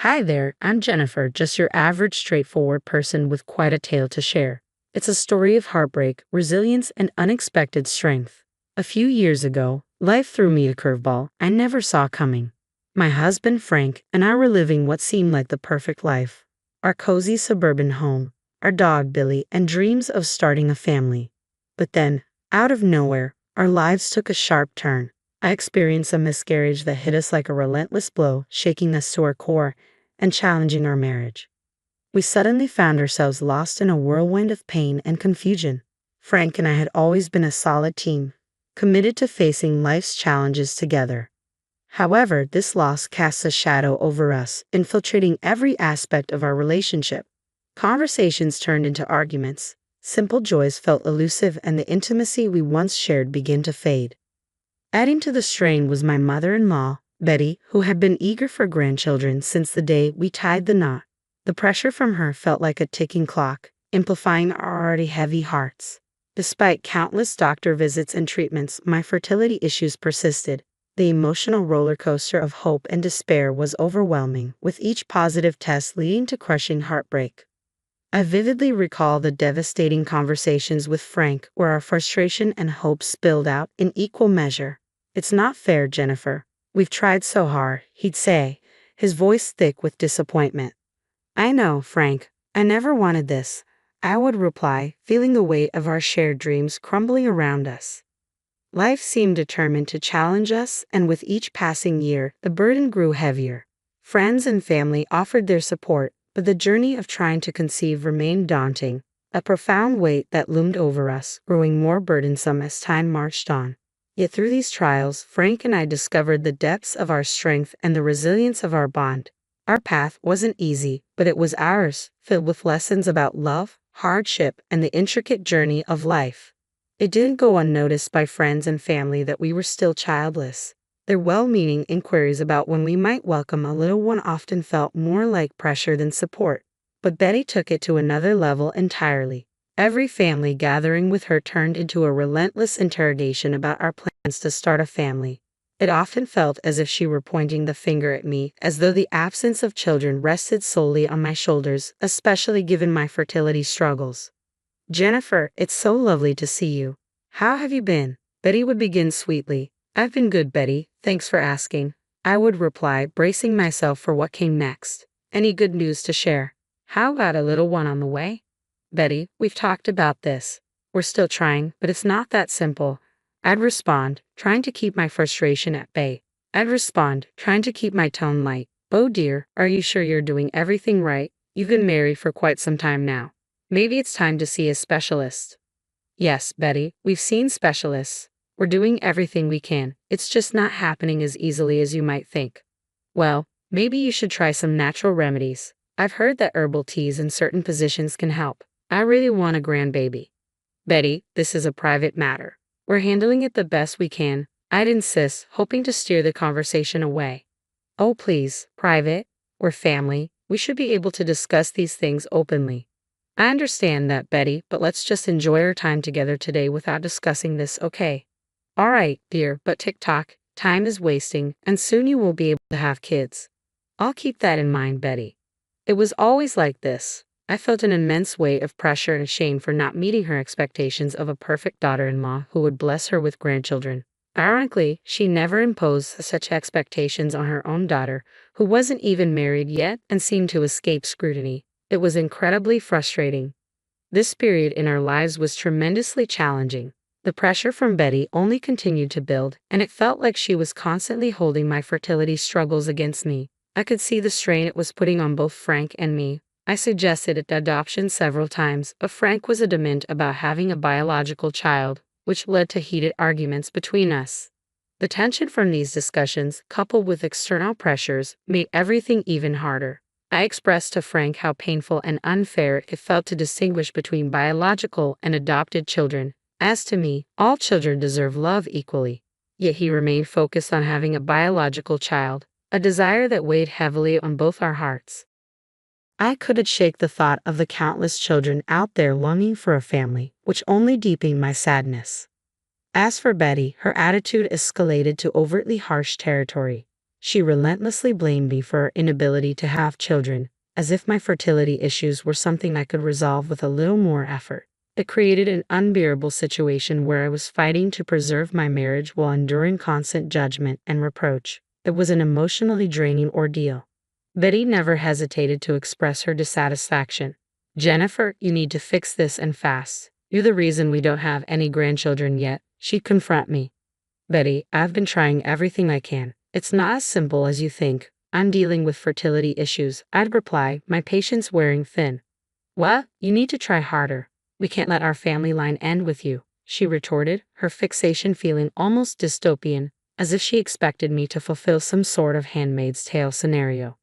Hi there, I'm Jennifer, just your average straightforward person with quite a tale to share. It's a story of heartbreak, resilience, and unexpected strength. A few years ago, life threw me a curveball I never saw coming. My husband Frank and I were living what seemed like the perfect life. Our cozy suburban home, our dog Billy, and dreams of starting a family. But then, out of nowhere, our lives took a sharp turn. I experienced a miscarriage that hit us like a relentless blow, shaking us to our core and challenging our marriage. We suddenly found ourselves lost in a whirlwind of pain and confusion. Frank and I had always been a solid team, committed to facing life's challenges together. However, this loss casts a shadow over us, infiltrating every aspect of our relationship. Conversations turned into arguments, simple joys felt elusive, and the intimacy we once shared began to fade. Adding to the strain was my mother-in-law, Betty, who had been eager for grandchildren since the day we tied the knot. The pressure from her felt like a ticking clock, amplifying our already heavy hearts. Despite countless doctor visits and treatments, my fertility issues persisted. The emotional roller coaster of hope and despair was overwhelming, with each positive test leading to crushing heartbreak. I vividly recall the devastating conversations with Frank where our frustration and hope spilled out in equal measure. "It's not fair, Jennifer. We've tried so hard," he'd say, his voice thick with disappointment. "I know, Frank. I never wanted this," I would reply, feeling the weight of our shared dreams crumbling around us. Life seemed determined to challenge us, and with each passing year, the burden grew heavier. Friends and family offered their support, but the journey of trying to conceive remained daunting, a profound weight that loomed over us, growing more burdensome as time marched on. Yet through these trials, Frank and I discovered the depths of our strength and the resilience of our bond. Our path wasn't easy, but it was ours, filled with lessons about love, hardship, and the intricate journey of life. It didn't go unnoticed by friends and family that we were still childless. Their well-meaning inquiries about when we might welcome a little one often felt more like pressure than support. But Betty took it to another level entirely. Every family gathering with her turned into a relentless interrogation about our plans to start a family. It often felt as if she were pointing the finger at me, as though the absence of children rested solely on my shoulders, especially given my fertility struggles. "Jennifer, it's so lovely to see you. How have you been?" Betty would begin sweetly. "I've been good, Betty. Thanks for asking," I would reply, bracing myself for what came next. "Any good news to share? How about a little one on the way?" "Betty, we've talked about this. We're still trying, but it's not that simple," I'd respond, trying to keep my frustration at bay. Trying to keep my tone light. "Oh dear, are you sure you're doing everything right? You've been married for quite some time now. Maybe it's time to see a specialist." "Yes, Betty, we've seen specialists. We're doing everything we can. It's just not happening as easily as you might think." "Well, maybe you should try some natural remedies. I've heard that herbal teas in certain positions can help. I really want a grandbaby." "Betty, this is a private matter. We're handling it the best we can," I'd insist, hoping to steer the conversation away. "Oh please, private? We're family. We should be able to discuss these things openly." "I understand that, Betty, but let's just enjoy our time together today without discussing this, okay?" "All right, dear, but tick-tock, time is wasting, and soon you will be able to have kids." "I'll keep that in mind, Betty." It was always like this. I felt an immense weight of pressure and shame for not meeting her expectations of a perfect daughter-in-law who would bless her with grandchildren. Ironically, she never imposed such expectations on her own daughter, who wasn't even married yet and seemed to escape scrutiny. It was incredibly frustrating. This period in our lives was tremendously challenging. The pressure from Betty only continued to build, and it felt like she was constantly holding my fertility struggles against me. I could see the strain it was putting on both Frank and me. I suggested adoption several times, but Frank was adamant about having a biological child, which led to heated arguments between us. The tension from these discussions, coupled with external pressures, made everything even harder. I expressed to Frank how painful and unfair it felt to distinguish between biological and adopted children. As to me, all children deserve love equally. Yet he remained focused on having a biological child, a desire that weighed heavily on both our hearts. I couldn't shake the thought of the countless children out there longing for a family, which only deepened my sadness. As for Betty, her attitude escalated to overtly harsh territory. She relentlessly blamed me for her inability to have children, as if my fertility issues were something I could resolve with a little more effort. It created an unbearable situation where I was fighting to preserve my marriage while enduring constant judgment and reproach. It was an emotionally draining ordeal. Betty never hesitated to express her dissatisfaction. "Jennifer, you need to fix this and fast. You're the reason we don't have any grandchildren yet," she'd confront me. "Betty, I've been trying everything I can. It's not as simple as you think. I'm dealing with fertility issues," I'd reply, my patience wearing thin. "Well, you need to try harder. We can't let our family line end with you," she retorted, her fixation feeling almost dystopian, as if she expected me to fulfill some sort of Handmaid's Tale scenario.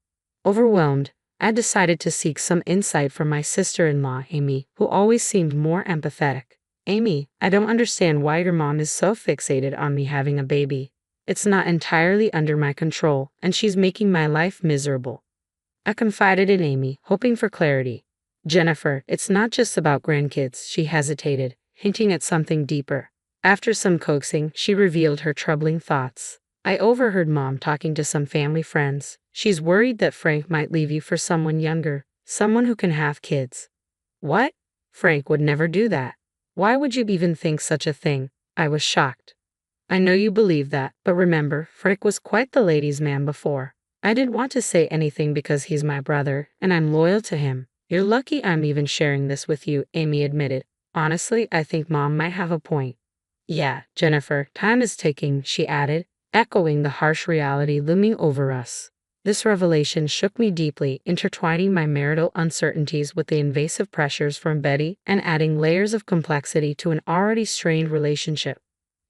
Overwhelmed, I decided to seek some insight from my sister-in-law, Amy, who always seemed more empathetic. "Amy, I don't understand why your mom is so fixated on me having a baby. It's not entirely under my control, and she's making my life miserable." I confided in Amy, hoping for clarity. "Jennifer, it's not just about grandkids," she hesitated, hinting at something deeper. After some coaxing, she revealed her troubling thoughts. "I overheard Mom talking to some family friends. She's worried that Frank might leave you for someone younger, someone who can have kids." "What? Frank would never do that. Why would you even think such a thing?" I was shocked. "I know you believe that, but remember, Frank was quite the ladies' man before. I didn't want to say anything because he's my brother, and I'm loyal to him." "You're lucky I'm even sharing this with you," Amy admitted. "Honestly, I think Mom might have a point." "Yeah, Jennifer, time is ticking," she added, echoing the harsh reality looming over us. This revelation shook me deeply, intertwining my marital uncertainties with the invasive pressures from Betty and adding layers of complexity to an already strained relationship.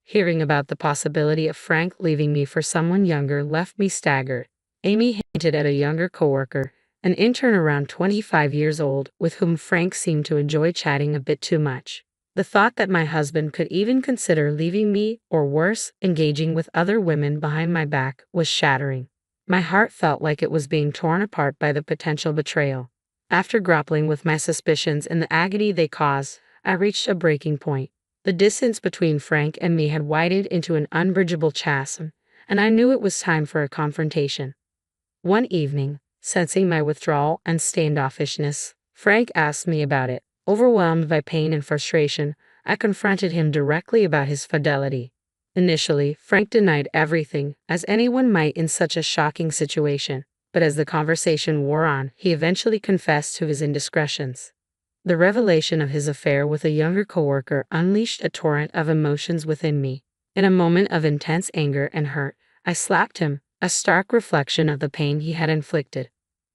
Hearing about the possibility of Frank leaving me for someone younger left me staggered. Amy hinted at a younger coworker, an intern around 25 years old, with whom Frank seemed to enjoy chatting a bit too much. The thought that my husband could even consider leaving me, or worse, engaging with other women behind my back, was shattering. My heart felt like it was being torn apart by the potential betrayal. After grappling with my suspicions and the agony they caused, I reached a breaking point. The distance between Frank and me had widened into an unbridgeable chasm, and I knew it was time for a confrontation. One evening, sensing my withdrawal and standoffishness, Frank asked me about it. Overwhelmed by pain and frustration, I confronted him directly about his fidelity. Initially, Frank denied everything, as anyone might in such a shocking situation, but as the conversation wore on, he eventually confessed to his indiscretions. The revelation of his affair with a younger coworker unleashed a torrent of emotions within me. In a moment of intense anger and hurt, I slapped him, a stark reflection of the pain he had inflicted.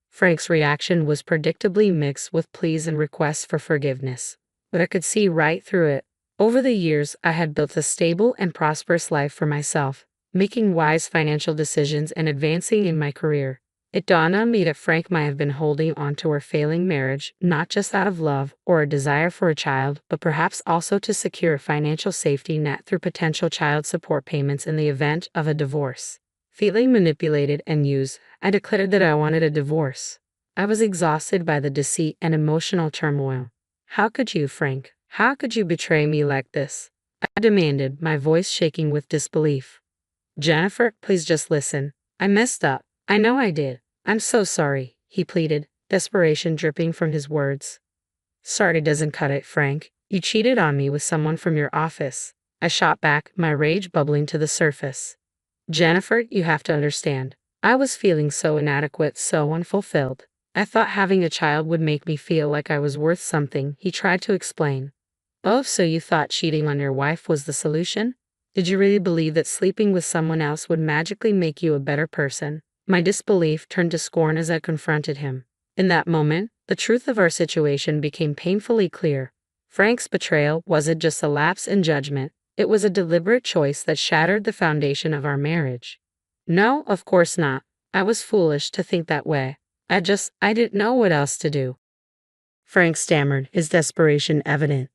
Frank's reaction was predictably mixed with pleas and requests for forgiveness, but I could see right through it. Over the years, I had built a stable and prosperous life for myself, making wise financial decisions and advancing in my career. It dawned on me that Frank might have been holding on to our failing marriage, not just out of love or a desire for a child, but perhaps also to secure a financial safety net through potential child support payments in the event of a divorce. Feeling manipulated and used, I declared that I wanted a divorce. I was exhausted by the deceit and emotional turmoil. "How could you, Frank? How could you betray me like this?" I demanded, my voice shaking with disbelief. "Jennifer, please just listen. I messed up. I know I did. I'm so sorry," he pleaded, desperation dripping from his words. "Sorry doesn't cut it, Frank. You cheated on me with someone from your office." I shot back, my rage bubbling to the surface. "Jennifer, you have to understand. I was feeling so inadequate, so unfulfilled. I thought having a child would make me feel like I was worth something," he tried to explain. "Oh, so you thought cheating on your wife was the solution? Did you really believe that sleeping with someone else would magically make you a better person?" My disbelief turned to scorn as I confronted him. In that moment, the truth of our situation became painfully clear. Frank's betrayal wasn't just a lapse in judgment. It was a deliberate choice that shattered the foundation of our marriage. "No, of course not. I was foolish to think that way. I didn't know what else to do." Frank stammered, his desperation evident.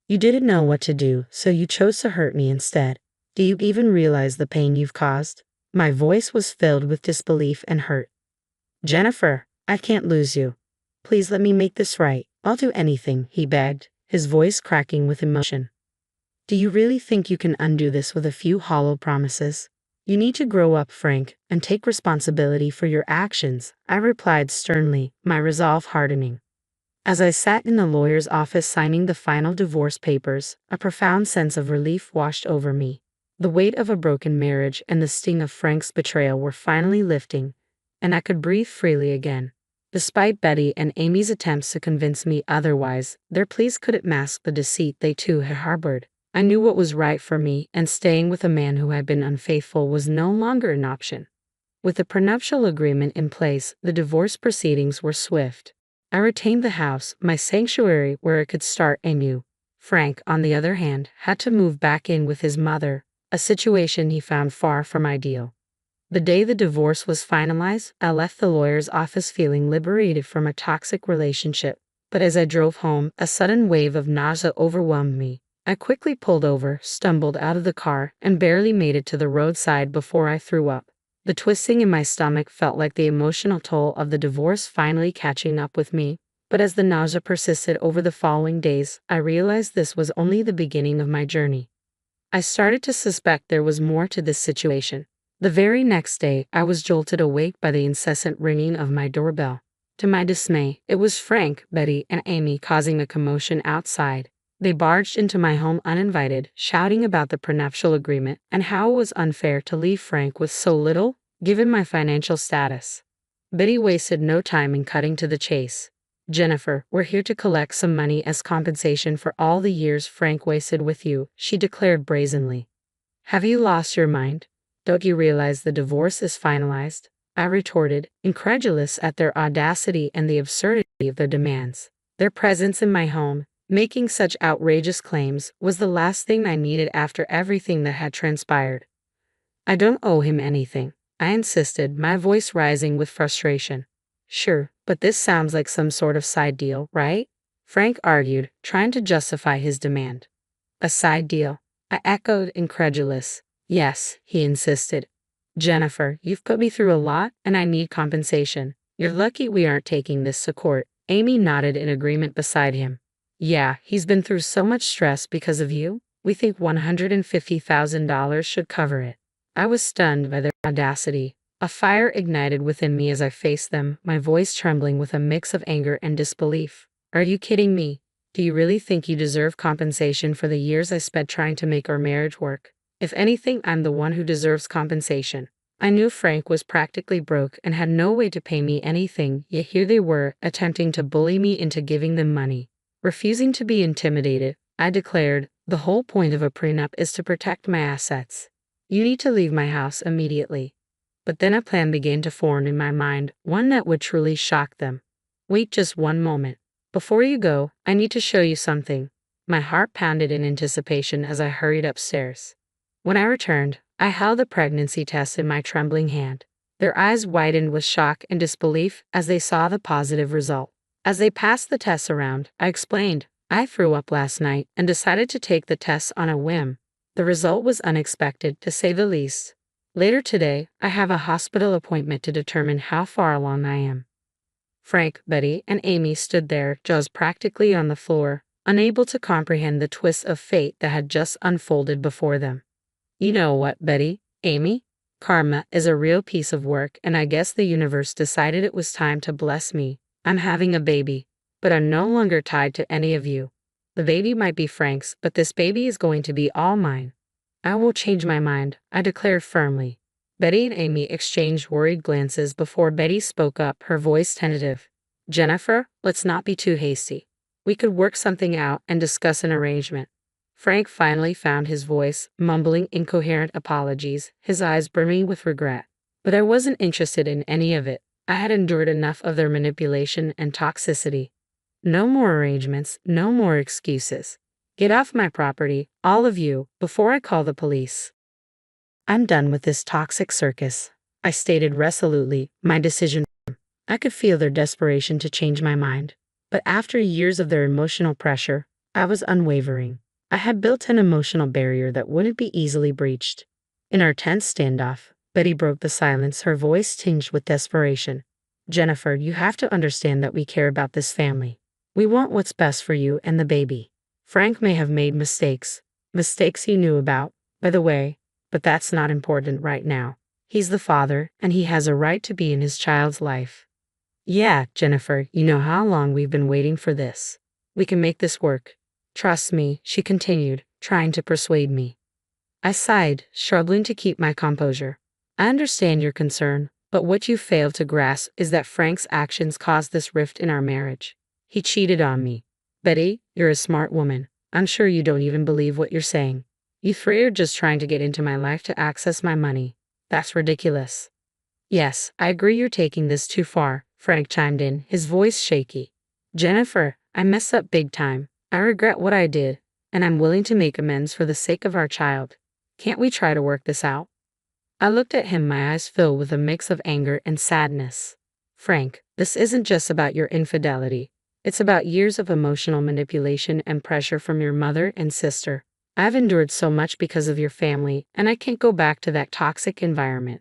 "You didn't know what to do, so you chose to hurt me instead. Do you even realize the pain you've caused?" My voice was filled with disbelief and hurt. "Jennifer, I can't lose you. Please let me make this right. I'll do anything," he begged, his voice cracking with emotion. "Do you really think you can undo this with a few hollow promises?" You need to grow up, Frank, and take responsibility for your actions, I replied sternly, my resolve hardening. As I sat in the lawyer's office signing the final divorce papers, a profound sense of relief washed over me. The weight of a broken marriage and the sting of Frank's betrayal were finally lifting, and I could breathe freely again. Despite Betty and Amy's attempts to convince me otherwise, their pleas couldn't mask the deceit they too had harbored. I knew what was right for me, and staying with a man who had been unfaithful was no longer an option. With the prenuptial agreement in place, the divorce proceedings were swift. I retained the house, my sanctuary where I could start anew. Frank, on the other hand, had to move back in with his mother, a situation he found far from ideal. The day the divorce was finalized, I left the lawyer's office feeling liberated from a toxic relationship. But as I drove home, a sudden wave of nausea overwhelmed me. I quickly pulled over, stumbled out of the car, and barely made it to the roadside before I threw up. The twisting in my stomach felt like the emotional toll of the divorce finally catching up with me. But as the nausea persisted over the following days, I realized this was only the beginning of my journey. I started to suspect there was more to this situation. The very next day, I was jolted awake by the incessant ringing of my doorbell. To my dismay, it was Frank, Betty, and Amy causing a commotion outside. They barged into my home uninvited, shouting about the prenuptial agreement and how it was unfair to leave Frank with so little, given my financial status. Betty wasted no time in cutting to the chase. "Jennifer, we're here to collect some money as compensation for all the years Frank wasted with you," she declared brazenly. "Have you lost your mind? Don't you realize the divorce is finalized?" I retorted, incredulous at their audacity and the absurdity of their demands. Their presence in my home, making such outrageous claims, was the last thing I needed after everything that had transpired. "I don't owe him anything," I insisted, my voice rising with frustration. "Sure, but this sounds like some sort of side deal, right?" Frank argued, trying to justify his demand. "A side deal?" I echoed, incredulous. "Yes," he insisted. "Jennifer, you've put me through a lot, and I need compensation. You're lucky we aren't taking this to court." Amy nodded in agreement beside him. "Yeah, he's been through so much stress because of you. We think $150,000 should cover it." I was stunned by their audacity. A fire ignited within me as I faced them, my voice trembling with a mix of anger and disbelief. "Are you kidding me? Do you really think you deserve compensation for the years I spent trying to make our marriage work? If anything, I'm the one who deserves compensation." I knew Frank was practically broke and had no way to pay me anything, yet here they were, attempting to bully me into giving them money. Refusing to be intimidated, I declared, "The whole point of a prenup is to protect my assets. You need to leave my house immediately." But then a plan began to form in my mind, one that would truly shock them. "Wait just one moment. Before you go, I need to show you something." My heart pounded in anticipation as I hurried upstairs. When I returned, I held the pregnancy test in my trembling hand. Their eyes widened with shock and disbelief as they saw the positive result. As they passed the test around, I explained, "I threw up last night and decided to take the test on a whim." The result was unexpected, to say the least. Later today, I have a hospital appointment to determine how far along I am. Frank, Betty, and Amy stood there, jaws practically on the floor, unable to comprehend the twist of fate that had just unfolded before them. "You know what, Betty, Amy? Karma is a real piece of work, and I guess the universe decided it was time to bless me. I'm having a baby, but I'm no longer tied to any of you. The baby might be Frank's, but this baby is going to be all mine." "I will change my mind," I declared firmly. Betty and Amy exchanged worried glances before Betty spoke up, her voice tentative. "Jennifer, let's not be too hasty. We could work something out and discuss an arrangement." Frank finally found his voice, mumbling incoherent apologies, his eyes brimming with regret. But I wasn't interested in any of it. I had endured enough of their manipulation and toxicity. No more arrangements, no more excuses. Get off my property, all of you, before I call the police. "I'm done with this toxic circus," I stated resolutely, my decision firm. I could feel their desperation to change my mind. But after years of their emotional pressure, I was unwavering. I had built an emotional barrier that wouldn't be easily breached. In our tense standoff, Betty broke the silence, her voice tinged with desperation. "Jennifer, you have to understand that we care about this family. We want what's best for you and the baby. Frank may have made mistakes he knew about. By the way, but that's not important right now. He's the father, and he has a right to be in his child's life. Yeah, Jennifer, you know how long we've been waiting for this. We can make this work. Trust me, she continued, trying to persuade me. I sighed, struggling to keep my composure. I understand your concern, but what you fail to grasp is that Frank's actions caused this rift in our marriage. He cheated on me. Betty, you're a smart woman. I'm sure you don't even believe what you're saying. You three are just trying to get into my life to access my money. That's ridiculous. Yes, I agree you're taking this too far, Frank chimed in, his voice shaky. Jennifer, I messed up big time. I regret what I did, and I'm willing to make amends for the sake of our child. Can't we try to work this out? I looked at him, my eyes filled with a mix of anger and sadness. Frank, this isn't just about your infidelity. It's about years of emotional manipulation and pressure from your mother and sister. I've endured so much because of your family, and I can't go back to that toxic environment.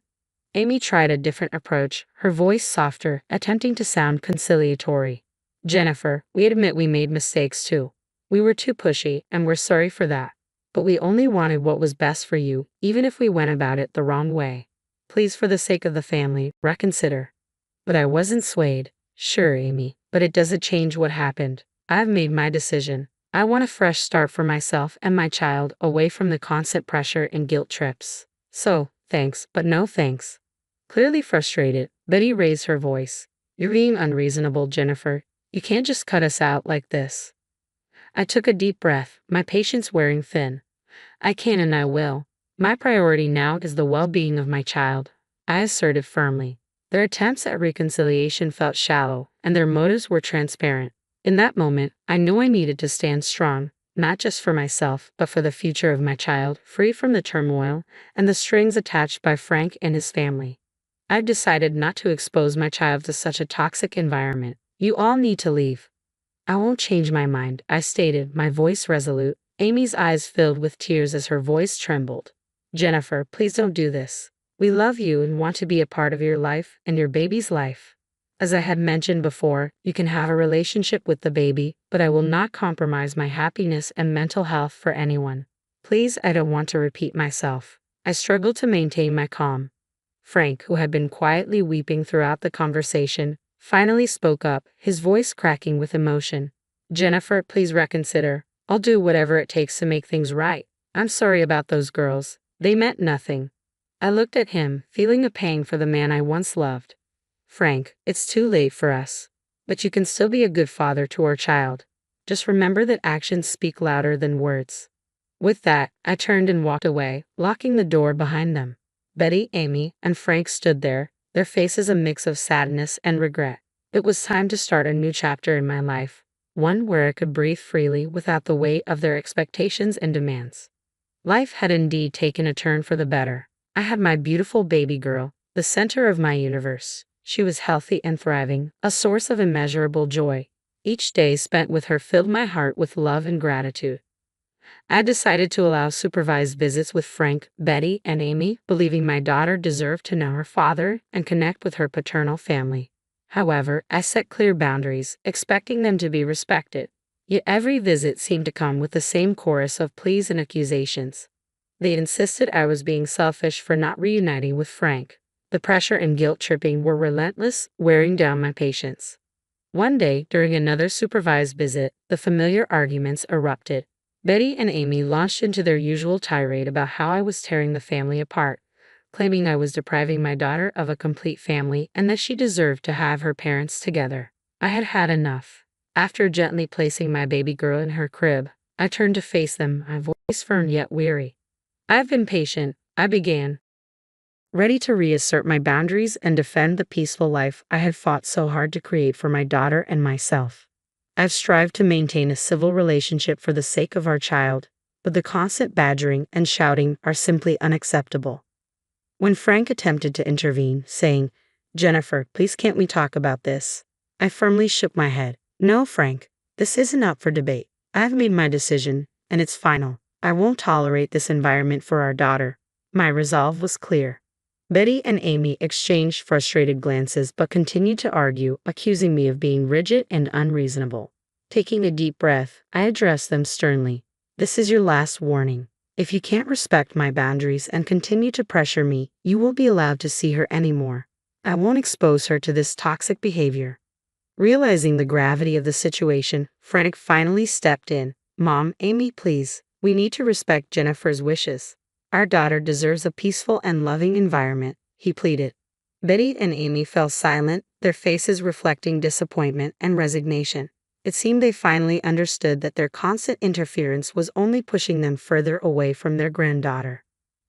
Amy tried a different approach, her voice softer, attempting to sound conciliatory. Jennifer, we admit we made mistakes too. We were too pushy, and we're sorry for that. But we only wanted what was best for you, even if we went about it the wrong way. Please, for the sake of the family, reconsider. But I wasn't swayed. Sure, Amy, but it doesn't change what happened. I've made my decision. I want a fresh start for myself and my child, away from the constant pressure and guilt trips. So, thanks, but no thanks. Clearly frustrated, Betty raised her voice. You're being unreasonable, Jennifer. You can't just cut us out like this. I took a deep breath, my patience wearing thin. I can and I will. My priority now is the well-being of my child, I asserted firmly. Their attempts at reconciliation felt shallow, and their motives were transparent. In that moment, I knew I needed to stand strong, not just for myself, but for the future of my child, free from the turmoil and the strings attached by Frank and his family. I've decided not to expose my child to such a toxic environment. You all need to leave. I won't change my mind, I stated, my voice resolute. Amy's eyes filled with tears as her voice trembled. Jennifer, please don't do this. We love you and want to be a part of your life and your baby's life. As I had mentioned before, you can have a relationship with the baby, but I will not compromise my happiness and mental health for anyone. Please, I don't want to repeat myself. I struggled to maintain my calm. Frank, who had been quietly weeping throughout the conversation, finally spoke up, his voice cracking with emotion. Jennifer, please reconsider. I'll do whatever it takes to make things right. I'm sorry about those girls. They meant nothing. I looked at him, feeling a pang for the man I once loved. Frank, it's too late for us. But you can still be a good father to our child. Just remember that actions speak louder than words. With that, I turned and walked away, locking the door behind them. Betty, Amy, and Frank stood there, their faces a mix of sadness and regret. It was time to start a new chapter in my life, one where I could breathe freely without the weight of their expectations and demands. Life had indeed taken a turn for the better. I had my beautiful baby girl, the center of my universe. She was healthy and thriving, a source of immeasurable joy. Each day spent with her filled my heart with love and gratitude. I decided to allow supervised visits with Frank, Betty, and Amy, believing my daughter deserved to know her father and connect with her paternal family. However, I set clear boundaries, expecting them to be respected. Yet every visit seemed to come with the same chorus of pleas and accusations. They insisted I was being selfish for not reuniting with Frank. The pressure and guilt-tripping were relentless, wearing down my patience. One day, during another supervised visit, the familiar arguments erupted. Betty and Amy launched into their usual tirade about how I was tearing the family apart, claiming I was depriving my daughter of a complete family and that she deserved to have her parents together. I had had enough. After gently placing my baby girl in her crib, I turned to face them, my voice firm yet weary. I've been patient, I began, ready to reassert my boundaries and defend the peaceful life I had fought so hard to create for my daughter and myself. I've strived to maintain a civil relationship for the sake of our child, but the constant badgering and shouting are simply unacceptable. When Frank attempted to intervene, saying, Jennifer, please can't we talk about this? I firmly shook my head. No, Frank, this isn't up for debate. I've made my decision, and it's final. I won't tolerate this environment for our daughter. My resolve was clear. Betty and Amy exchanged frustrated glances but continued to argue, accusing me of being rigid and unreasonable. Taking a deep breath, I addressed them sternly. This is your last warning. If you can't respect my boundaries and continue to pressure me, you won't be allowed to see her anymore. I won't expose her to this toxic behavior. Realizing the gravity of the situation, Frank finally stepped in. Mom, Amy, please. We need to respect Jennifer's wishes. Our daughter deserves a peaceful and loving environment, he pleaded. Betty and Amy fell silent, their faces reflecting disappointment and resignation. It seemed they finally understood that their constant interference was only pushing them further away from their granddaughter.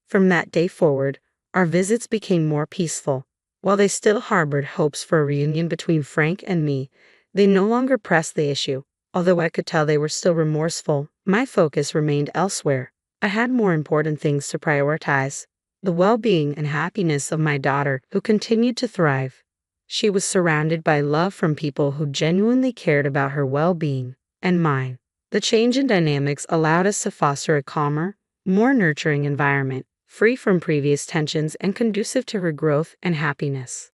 From that day forward, our visits became more peaceful. While they still harbored hopes for a reunion between Frank and me, they no longer pressed the issue. Although I could tell they were still remorseful, my focus remained elsewhere. I had more important things to prioritize: the well-being and happiness of my daughter, who continued to thrive. She was surrounded by love from people who genuinely cared about her well-being and mine. The change in dynamics allowed us to foster a calmer, more nurturing environment, free from previous tensions and conducive to her growth and happiness.